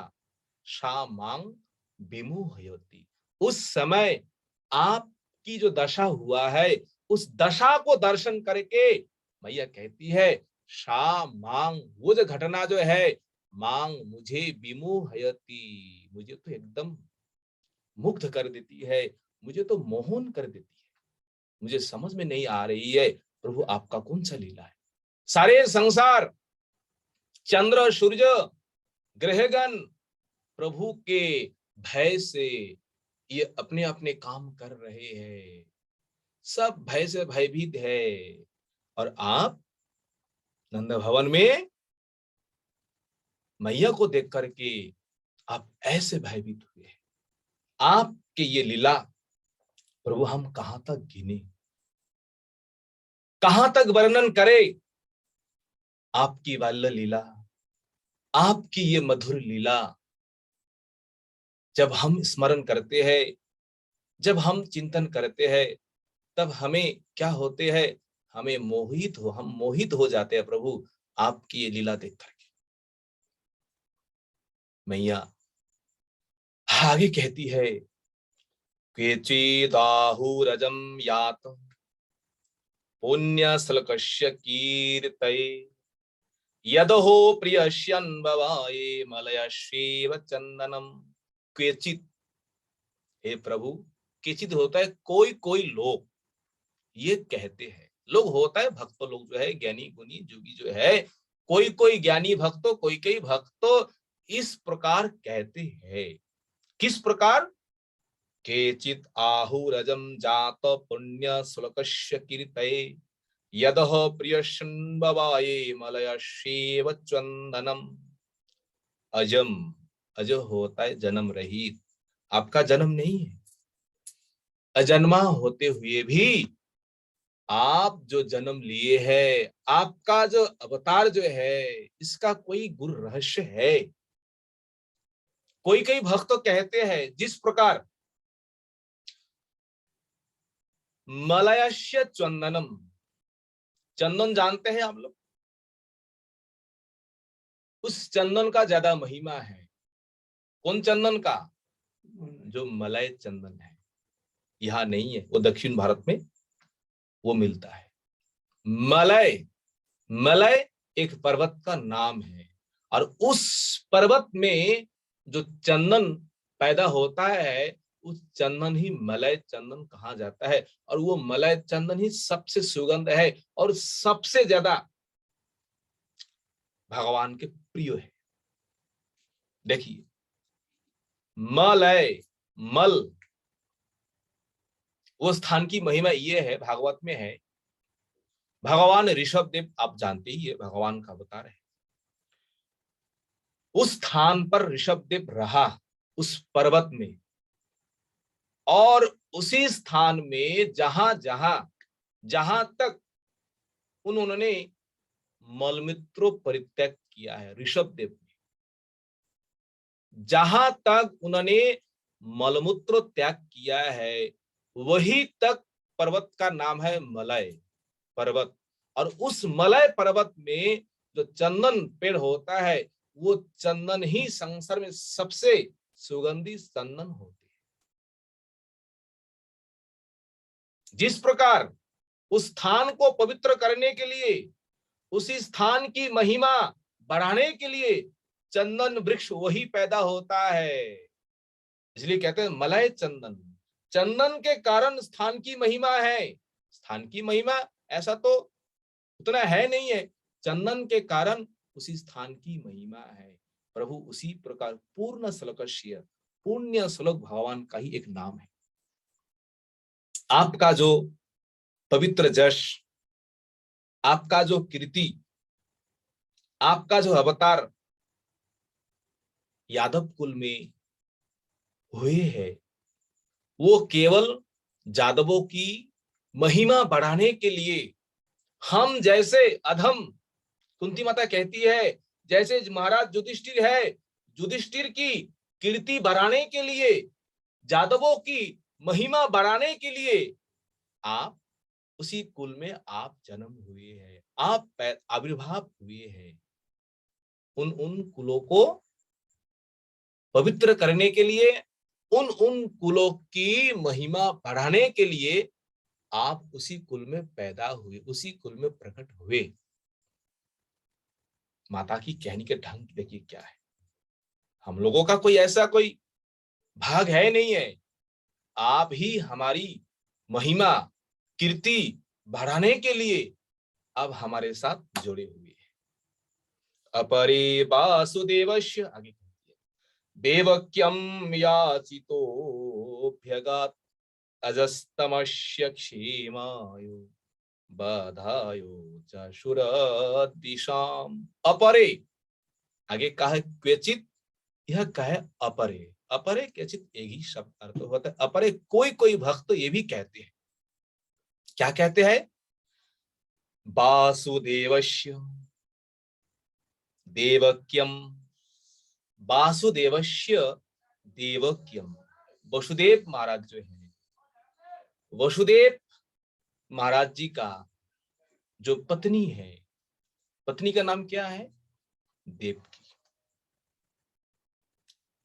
सा मांग विमुह्यति, उस समय आपकी जो दशा हुआ है, उस दशा को दर्शन करके मैया कहती है शा मांग, वो जो घटना जो है, मांग मुझे विमुह्यति, मुझे तो एकदम मुग्ध कर देती है, मुझे तो मोहन कर देती है। मुझे समझ में नहीं आ रही है प्रभु आपका कौन सा लीला है। सारे संसार, चंद्र सूर्य ग्रहगण प्रभु के भय से ये अपने अपने काम कर रहे हैं, सब भय से भयभीत है। और आप नंद भवन में मैया को देख करके आप ऐसे भयभीत हुए हैं। आपके ये लीला प्रभु हम कहां तक गिने, कहां तक वर्णन करें आपकी बाल्य लीला, आपकी ये मधुर लीला। जब हम स्मरण करते हैं, जब हम चिंतन करते हैं, तब हमें क्या होते हैं, हम मोहित हो जाते हैं प्रभु आपकी ये लीला देख करके। मैया आगे कहती है केचिदाहुरजम यात पुण्य सलकस्य कीर्तये यदहो प्रियस्यन्भवाये मलयश्वेव चंदनम। केचित, हे प्रभु, केचित होता है कोई कोई लोग ये कहते हैं, लोग होता है भक्त लोग जो है, ज्ञानी गुणी जोगी जो है, कोई कोई ज्ञानी भक्तो, कोई कोई भक्तो इस प्रकार कहते हैं। किस प्रकार? केचित आहुरजम जात पुण्य शुल्कस्य कीर्तये यदह प्रियशन्भवाये मलयश्वेव चंदनम। अजम, अज होता है जन्म रहित, आपका जन्म नहीं है, अजन्मा होते हुए भी आप जो जन्म लिए हैं, आपका जो अवतार जो है, इसका कोई गुर रहस्य है। कोई कई भक्त तो कहते हैं जिस प्रकार मलयस्य चंदनम, चंदन जानते हैं आप लोग, उस चंदन का ज्यादा महिमा है। कौन चंदन का? जो मलय चंदन है। यहाँ नहीं है, वो दक्षिण भारत में वो मिलता है। मलय, मलय एक पर्वत का नाम है, और उस पर्वत में जो चंदन पैदा होता है उस चंदन ही मलय चंदन कहा जाता है, और वो मलय चंदन ही सबसे सुगंध है और सबसे ज्यादा भगवान के प्रिय है। देखिए, मलय, मल, वो स्थान की महिमा ये है, भागवत में है। भगवान ऋषभ देव, आप जानते ही है, भगवान का अवतार है। उस स्थान पर ऋषभ देव रहा, उस पर्वत में, और उसी स्थान में जहां जहां जहां तक उन्होंने मलमूत्र परित्याग किया है, ऋषभ देव ने जहां तक उन्होंने मलमूत्र त्याग किया है, वही तक पर्वत का नाम है मलय पर्वत। और उस मलय पर्वत में जो चंदन पेड़ होता है, वो चंदन ही संसार में सबसे सुगंधित चंदन होते हैं। जिस प्रकार उस स्थान को पवित्र करने के लिए, उसी स्थान की महिमा बढ़ाने के लिए चंदन वृक्ष वही पैदा होता है, इसलिए कहते हैं मलय चंदन। चंदन के कारण स्थान की महिमा है। स्थान की महिमा ऐसा तो उतना है नहीं है, चंदन के कारण उसी स्थान की महिमा है। प्रभु उसी प्रकार पूर्ण श्लोकस्य, पुण्य श्लोक भगवान का ही एक नाम है। आपका जो पवित्र जश, आपका जो कीर्ति, आपका जो अवतार यादव कुल में हुए है, वो केवल यादवों की महिमा बढ़ाने के लिए, हम जैसे अधम, कुंती माता कहती है, जैसे महाराज युधिष्ठिर है, युधिष्ठिर की कीर्ति बढ़ाने के लिए, यादवों की महिमा बढ़ाने के लिए आप उसी कुल में आप जन्म हुए हैं, आप आविर्भाव हुए हैं। उन कुलों को पवित्र करने के लिए, उन कुलों की महिमा बढ़ाने के लिए आप उसी कुल में पैदा हुए, उसी कुल में प्रकट हुए। माता की कहने के ढंग देखिए क्या है। हम लोगों का कोई ऐसा कोई भाग है नहीं है, आप ही हमारी महिमा कीर्ति बढ़ाने के लिए अब हमारे साथ जुड़े हुए हैं। अपरे वासुदेवस्य, आगे देवक्यम याचितोऽभ्यगात् अजस्तमस्य क्षेमायो बाधायो च शुरदिशाम। अपरे, आगे कहा है क्वचित, यह कहा है अपरे। अपरे क्वचित एक ही शब्द अर्थ होता है। अपरे कोई कोई भक्त ये भी कहते हैं, क्या कहते हैं? वासुदेवस्य देवक्यम, वासुदेवस्य देवक्यम। वसुदेव महाराज जो है, वसुदेव महाराज जी का जो पत्नी है, पत्नी का नाम क्या है? देवकी।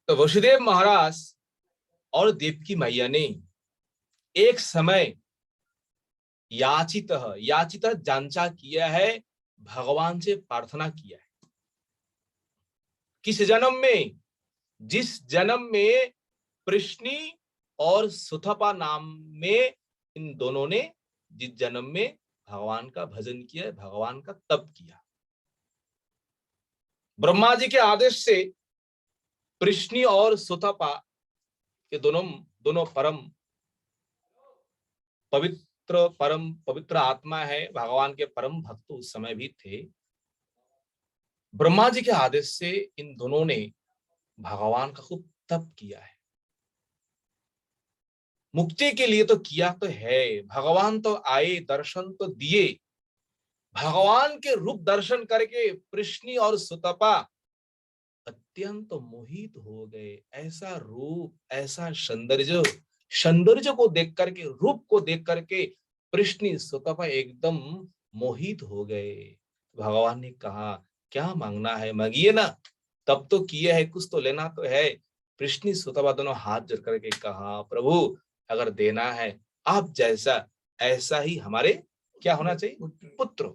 तो वसुदेव महाराज और देवकी मैया ने एक समय याचित जांचा किया है, भगवान से प्रार्थना किया है। किस जन्म में? जिस जन्म में प्रश्नी और सुथपा नाम में इन दोनों ने जिस जन्म में भगवान का भजन किया, भगवान का तप किया। ब्रह्मा जी के आदेश से प्रश्नी और सुथपा के दोनों परम पवित्र आत्मा है, भगवान के परम भक्त उस समय भी थे। ब्रह्मा जी के आदेश से इन दोनों ने भगवान का खूब तप किया है। मुक्ति के लिए तो किया तो है, भगवान तो आए, दर्शन तो दिए। भगवान के रूप दर्शन करके प्रश्नी और सुतपा अत्यंत मोहित हो गए। ऐसा रूप, ऐसा सौंदर्य को देख करके, रूप को देख करके प्रश्नी सुतपा एकदम मोहित हो गए। भगवान ने कहा, क्या मांगना है, मांगिए ना, तब तो किए है, कुछ तो लेना तो है। प्रश्नी सुतपा दोनों हाथ जोड़ करके कहा, प्रभु अगर देना है आप जैसा, ऐसा ही हमारे क्या होना चाहिए, पुत्र।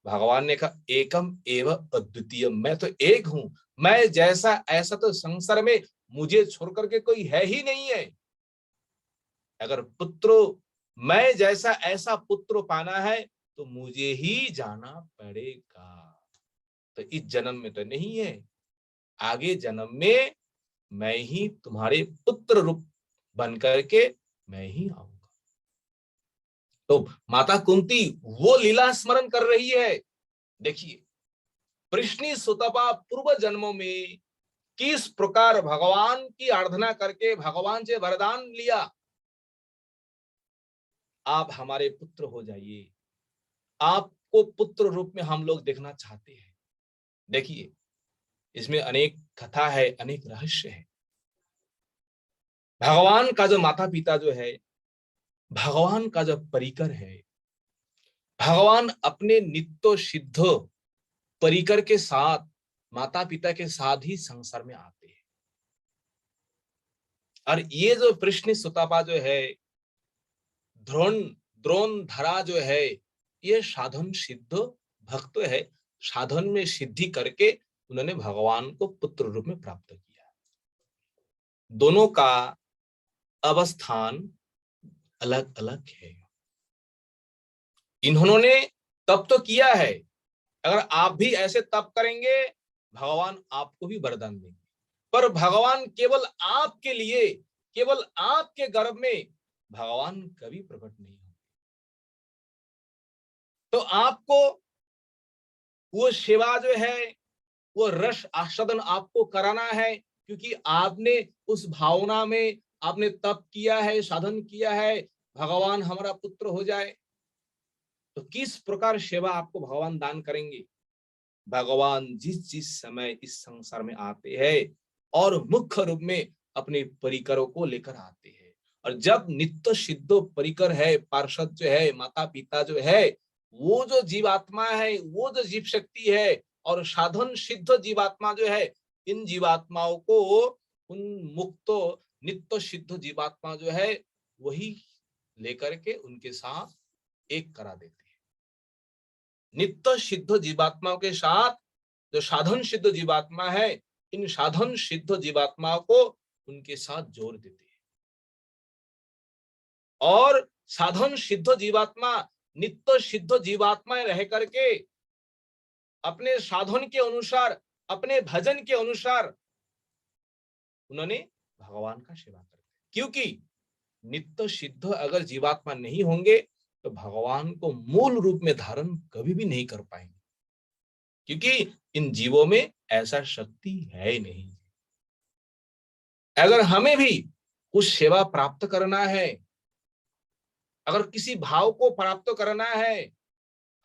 भगवान ने कहा एकम एव अद्वितीय, मैं तो एक हूं, मैं जैसा ऐसा तो संसार में मुझे छोड़ करके कोई है ही नहीं है। अगर पुत्र, मैं जैसा ऐसा पुत्र पाना है तो मुझे ही जाना पड़ेगा। तो इस जन्म में तो नहीं है, आगे जन्म में मैं ही तुम्हारे पुत्र रूप बन करके मैं ही आऊंगा। तो माता कुंती वो लीला स्मरण कर रही है। देखिए पृश्नी सुतपा पूर्व जन्मों में किस प्रकार भगवान की आराधना करके भगवान से वरदान लिया, आप हमारे पुत्र हो जाइए, आपको पुत्र रूप में हम लोग देखना चाहते हैं। देखिए इसमें अनेक कथा है, अनेक रहस्य है। भगवान का जो माता पिता जो है, भगवान का जो परिकर है, भगवान अपने नित्य सिद्ध परिकर के साथ, माता पिता के साथ ही संसार में आते हैं। और ये जो कृष्ण सुतापा जो है, द्रोण द्रोण धरा जो है, ये साधन सिद्ध भक्त है। साधन में सिद्धि करके उन्होंने भगवान को पुत्र रूप में प्राप्त किया। दोनों का अवस्थान अलग अलग है। इन्होंने तप तो किया है, अगर आप भी ऐसे तप करेंगे भगवान आपको भी वरदान देंगे। पर भगवान केवल आपके लिए, केवल आपके गर्भ में भगवान कभी प्रकट नहीं होंगे। तो आपको वो सेवा जो है, वो रस आस्वादन आपको कराना है, क्योंकि आपने उस भावना में आपने तप किया है, साधन किया है, भगवान हमारा पुत्र हो जाए। तो किस प्रकार सेवा आपको भगवान दान करेंगे। भगवान जिस जिस समय इस संसार में आते हैं और मुख्य रूप में अपने परिकरों को लेकर आते हैं, और जब नित्य सिद्ध परिकर है, पार्षद जो है, माता पिता जो है, वो जो जीवात्मा है, वो जो जीव शक्ति है, और साधन सिद्ध जीवात्मा जो है, इन जीवात्माओं को उन मुक्त नित्य सिद्ध जीवात्मा जो है वही लेकर के उनके साथ एक करा देते हैं। नित्य सिद्ध जीवात्माओं के साथ जो साधन सिद्ध जीवात्मा है, इन साधन सिद्ध जीवात्माओं को उनके साथ जोड़ देते हैं। और साधन सिद्ध जीवात्मा नित्य सिद्ध जीवात्मा रह करके अपने साधन के अनुसार, अपने भजन के अनुसार उन्होंने भगवान का सेवा करते हैं। क्योंकि नित्य सिद्ध अगर जीवात्मा नहीं होंगे तो भगवान को मूल रूप में धारण कभी भी नहीं कर पाएंगे, क्योंकि इन जीवों में ऐसा शक्ति है ही नहीं। अगर हमें भी उस सेवा प्राप्त करना है, अगर किसी भाव को प्राप्त करना है,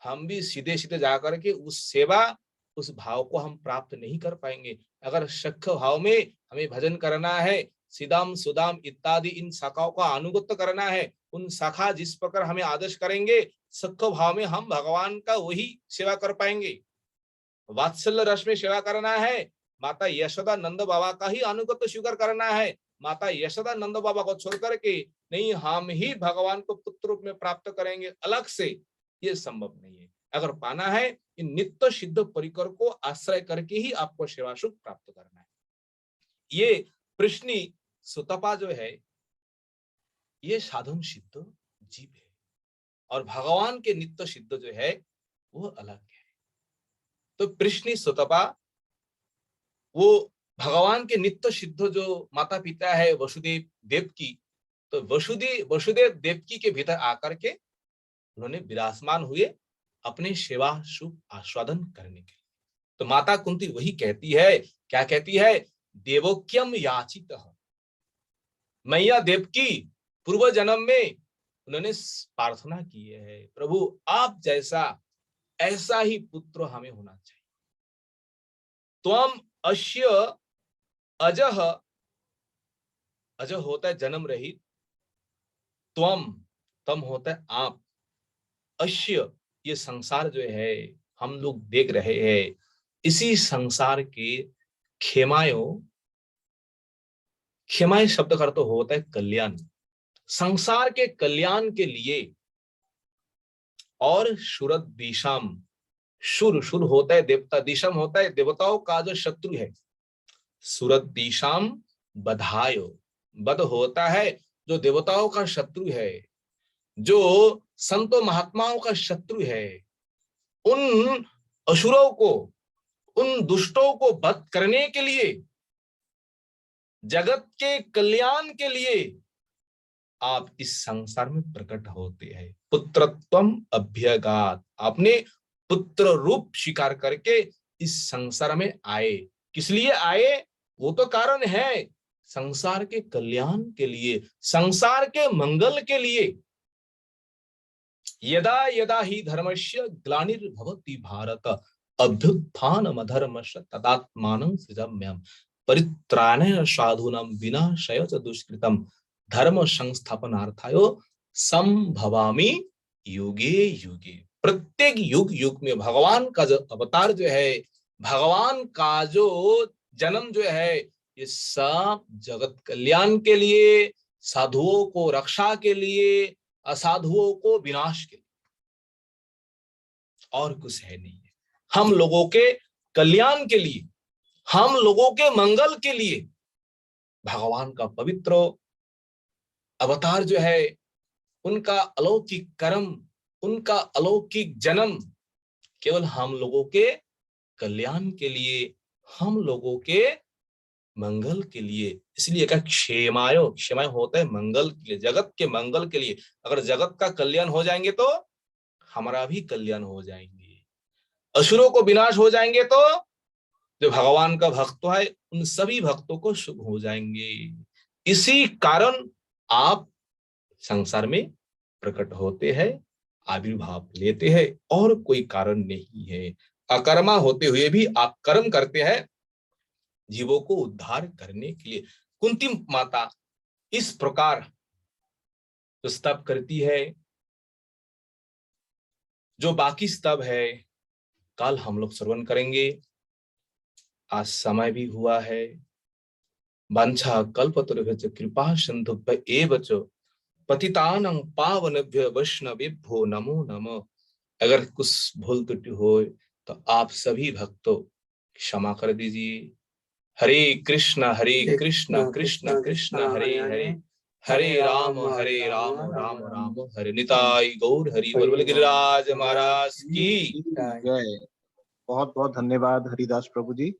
हम भी सीधे सीधे जाकर के उस सेवा, उस भाव को हम प्राप्त नहीं कर पाएंगे। अगर सख्य भाव में हमें भजन करना है, सिदाम सुदाम इत्यादि इन शाखाओं का अनुगत्य करना है, उन शाखा जिस प्रकार हमें आदेश करेंगे, सख्य भाव में हम भगवान का वही सेवा कर पाएंगे। वात्सल्य रस में सेवा करना है, माता यशोदा नंद बाबा का ही अनुगत्य स्वीकार करना है। माता यशोदा नंद बाबा को छोड़ करके नहीं हम ही भगवान को पुत्र रूप में प्राप्त करेंगे अलग से, ये संभव नहीं है। अगर पाना है इन नित्य सिद्ध परिकर को आश्रय करके ही आपको सेवा सुख प्राप्त करना है। ये कृष्णी सुतपा जो है, ये साधन सिद्ध जीव है, और भगवान के नित्य सिद्ध जो है वो अलग है। तो कृष्णी सुतपा वो भगवान के नित्य सिद्ध जो माता पिता है वसुदेव देवकी, तो वसुदेव देवकी के भीतर आकर के उन्होंने विराजमान हुए अपने सेवा सुख आस्वादन करने के लिए। तो माता कुंती वही कहती है, क्या कहती है, देवोक्यम याचित, मैया देवकी पूर्व जन्म में उन्होंने प्रार्थना की है, प्रभु आप जैसा ऐसा ही पुत्र हमें होना चाहिए। त्वम अश्य अजह, अजह होता है जन्म रहित, त्वम तम होता है आप, अश्य ये संसार जो है हम लोग देख रहे हैं, इसी संसार के खेमायो, खेमाय शब्द का अर्थ होता है कल्याण। संसार के कल्याण के लिए, और शुरद दिशाम, शुर होता है देवता, दिशम होता है देवताओं का जो शत्रु है। सुरत दिशाम बधायो, बध होता है जो देवताओं का शत्रु है, जो संतों महात्माओं का शत्रु है। उन असुरों को, उन दुष्टों को वध करने के लिए, जगत के कल्याण के लिए आप इस संसार में प्रकट होते हैं। पुत्रत्वम अभ्यगात, आपने पुत्र रूप स्वीकार करके इस संसार में आए। किस लिए आए? वो तो कारण है, संसार के कल्याण के लिए, संसार के मंगल के लिए। यदा यदा ही धर्मस्य ग्लानिर्भवति भारत अभ्युत्थानमधर्मस्य तदात्मानं सृजाम्यहम् परित्राणाय साधूनां विनाशाय च दुष्कृतम् धर्म संस्थापनार्थाय संभवामि युगे युगे। प्रत्येक युग युग में भगवान का जो अवतार जो है, भगवान का जो जन्म जो है, ये सब जगत कल्याण के लिए, साधुओं को रक्षा के लिए, असाधुओं को विनाश के लिए, और कुछ है नहीं है। हम लोगों के कल्याण के लिए, हम लोगों के मंगल के लिए भगवान का पवित्र अवतार जो है, उनका अलौकिक कर्म, उनका अलौकिक जन्म केवल हम लोगों के कल्याण के लिए, हम लोगों के मंगल के लिए। इसलिए का क्षेमायो, क्षेमाय होता है मंगल के लिए, जगत के मंगल के लिए। अगर जगत का कल्याण हो जाएंगे तो हमारा भी कल्याण हो जाएंगे, असुरों को विनाश हो जाएंगे तो जो भगवान का भक्त है उन सभी भक्तों को शुभ हो जाएंगे। इसी कारण आप संसार में प्रकट होते हैं, आविर्भाव लेते हैं, और कोई कारण नहीं है। अकर्मा होते हुए भी आप कर्म करते हैं जीवों को उद्धार करने के लिए। कुंती माता इस प्रकार स्तव करती है। जो बाकी स्तव है कल हम लोग श्रवण करेंगे। आज समय भी हुआ है। वांछा कल्पतरुभ्यश्च कृपा सिन्धुभ्य एव च पतितानां पावनेभ्य वैष्णवेभ्यो नमो नमः। अगर कुछ भूल त्रुटि हो तो आप सभी भक्तों क्षमा कर दीजिए। हरे कृष्ण कृष्ण कृष्ण हरे हरे, हरे राम राम राम हरे। निताई गौर हरि बोल। बोले गिरिराज महाराज की जय। बहुत बहुत धन्यवाद हरिदास प्रभु जी।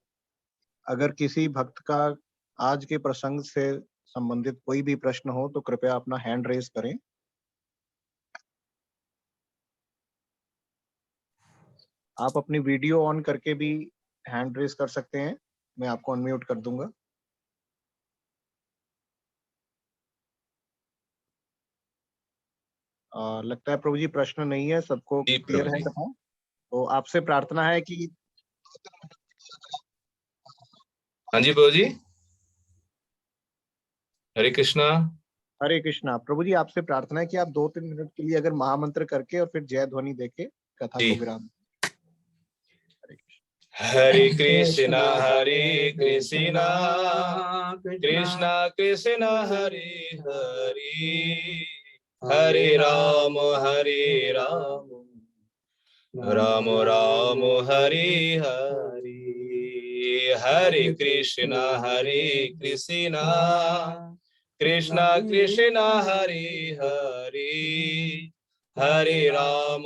अगर किसी भक्त का आज के प्रसंग से संबंधित कोई भी प्रश्न हो तो कृपया अपना हैंड रेज करें। आप अपनी वीडियो ऑन करके भी हैंड रेज कर सकते हैं, मैं आपको अनम्यूट कर दूंगा। लगता है प्रभु जी प्रश्न नहीं है, सबको क्लियर है कथा। तो आपसे प्रार्थना है कि हाँ जी प्रभु जी। हरे कृष्णा। हरे कृष्णा। प्रभु जी आपसे प्रार्थना है कि आप 2-3 मिनट के लिए अगर महामंत्र करके और फिर जय ध्वनि देके कथा को विराम। हरे कृष्णा कृष्णा कृष्णा हरे हरे, हरे राम राम राम हरे हरे। हरे कृष्णा कृष्णा कृष्णा हरे हरे, हरे राम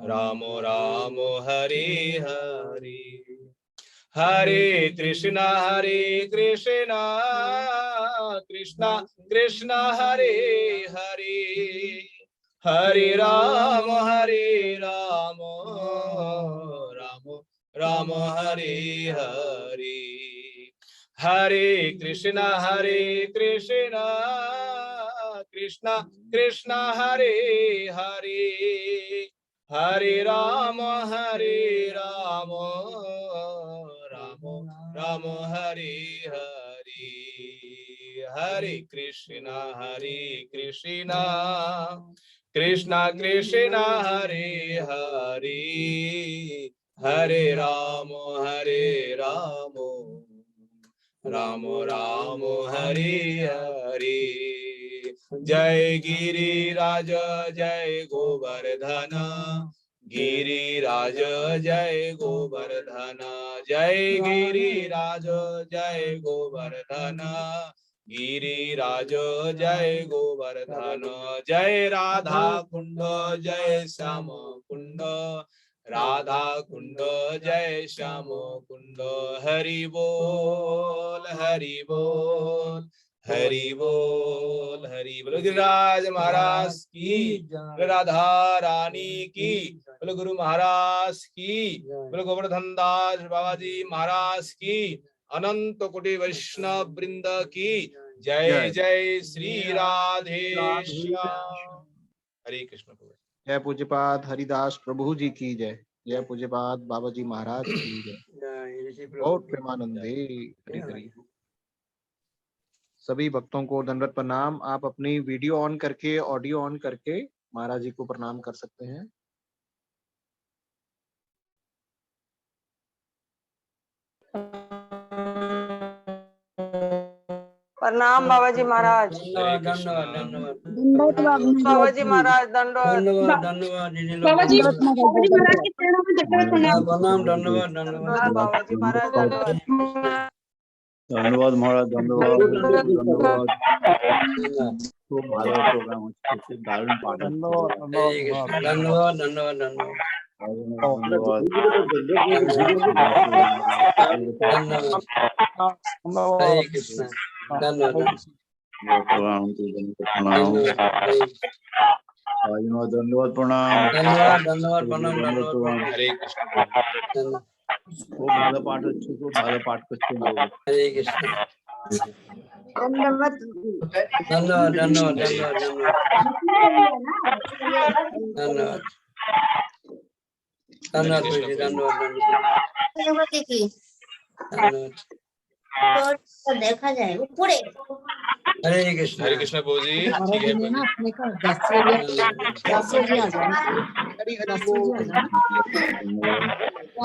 राम राम हरे हरे। हरे कृष्णा कृष्णा कृष्णा हरे हरे, हरे राम राम राम हरे हरे। हरे कृष्णा कृष्णा कृष्णा हरे हरे, हरे राम राम राम हरे हरे। हरे कृष्णा कृष्णा कृष्णा हरे हरे, हरे राम राम राम हरे हरे। जय गिरिराज जय गोवर्धन, गिरिराज जय गोवर्धन, जय गिरिराज जय गोवर्धन, गिरिराज जय गोवर्धन। जय राधा कुंड जय श्याम कुंड, राधा कुंड जय श्याम कुंड। हरि बोल हरि बोल हरि बोल हरि बोल। गिरिराज महाराज की, राधा रानी की, बोलो गुरु महाराज की, बोलो गोवर्धन दास बाबा जी महाराज की, अनंत कोटि वैष्णव वृंद की जय जय श्री राधे श्याम। हरे कृष्ण। जय पूज्यपाद हरिदास प्रभु जी की जय। जय पूज्यपाद बाबा जी महाराज की जय। बहुत प्रेमानंदे। हरि हरि। सभी भक्तों को दंडवत प्रणाम। आप अपनी वीडियो ऑन करके, ऑडियो ऑन करके महाराज जी को प्रणाम कर सकते हैं। प्रणाम बाबा जी महाराज। धन्यवाद धन्यवाद धन्यवाद बाबा जी महाराज दंडवत। धन्यवाद धन्यवाद दीदी लोग, बाबा जी धन्यवाद। महाराज के चरणों में दंडवत प्रणाम। प्रणाम धन्यवाद धन्यवाद। बाबा जी महाराज दंडवत। ধন্যবাদ মহারাজ, ধন্যবাদ ধন্যবাদ। খুব ভালো প্রোগ্রাম হচ্ছে, খুব দারুণ পাঠ হচ্ছে। हरे कृष्ण। धन्यवाद धन्यवाद धन्यवाद ধন্যবাদ। धन्यवाद। हरे कृष्ण। धन्यवाद প্রণাম ধন্যবাদ প্রণাম। धन्यवाद धन्यवाद प्रणाम धन्यवाद। हरे कृष्ण। धन्यवाद। খুব ভালো পাঠ হচ্ছে, খুব ভালো পাঠ করছেন। हरे कृष्ण। धन्यवाद धन्यवाद धन्यवाद धन्यवाद धन्यवाद धन्यवाद जी, धन्यवाद धन्यवाद देखिए धन्यवाद। तो देखा जाए ऊपर हरे कृष्ण। हरे कृष्ण प्रभु जी। ठीक है प्रभु जी। अपने का 10 बजे आ जाए। हरि हरि बोल।